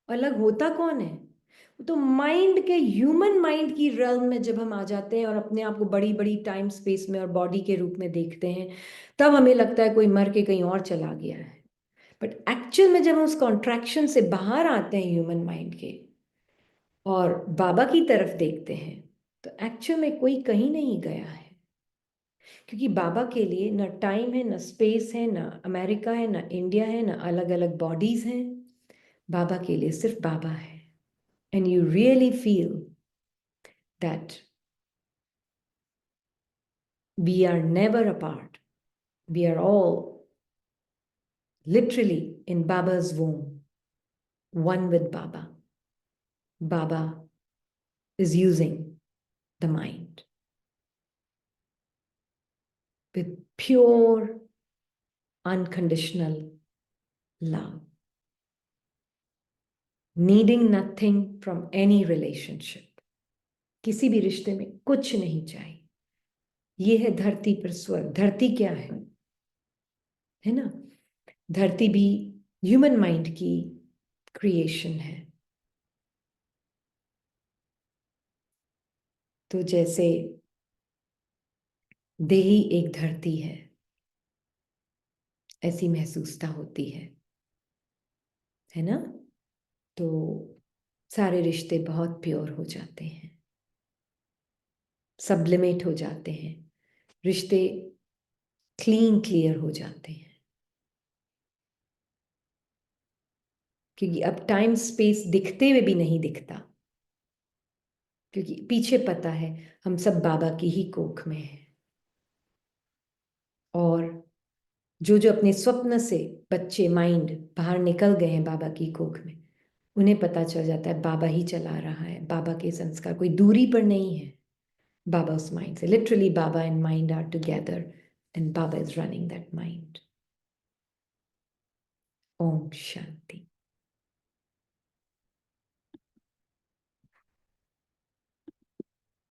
अलग होता कौन है। तो माइंड के, ह्यूमन माइंड की realm में जब हम आ जाते हैं और अपने आप को बड़ी बड़ी टाइम स्पेस में और बॉडी के रूप में देखते हैं, तब हमें लगता है कोई मर के कहीं और चला गया है। बट एक्चुअल में जब हम उस कॉन्ट्रैक्शन से बाहर आते हैं ह्यूमन माइंड के और बाबा की तरफ देखते हैं, तो एक्चुअल में कोई कहीं नहीं गया है, क्योंकि बाबा के लिए न टाइम है, न स्पेस है, न अमेरिका है, न इंडिया है, न अलग अलग बॉडीज हैं। बाबा के लिए सिर्फ बाबा है। And you really feel that we are never apart. We are all literally in Baba's womb, one with Baba. Baba is using the mind with pure, unconditional love, needing nothing from any relationship. किसी भी रिश्ते में कुछ नहीं चाहिए। ये है धरती पर स्वर्ग। धरती क्या है ना। धरती भी ह्यूमन माइंड की क्रिएशन है। तो जैसे देही एक धरती ऐसी महसूसता होती है ना। तो सारे रिश्ते बहुत प्योर हो जाते हैं। सब्लिमेट हो जाते हैं, रिश्ते क्लियर हो जाते हैं, क्योंकि अब टाइम स्पेस दिखते हुए भी नहीं दिखता, क्योंकि पीछे पता है हम सब बाबा की ही कोख में हैं। और जो जो अपने स्वप्न से बच्चे माइंड बाहर निकल गए हैं बाबा की कोख में, उन्हें पता चल जाता है बाबा ही चला रहा है, बाबा के संस्कार कोई दूरी पर नहीं है, बाबा उस माइंड से, literally Baba and mind are together and Baba is running that mind. Om Shanti.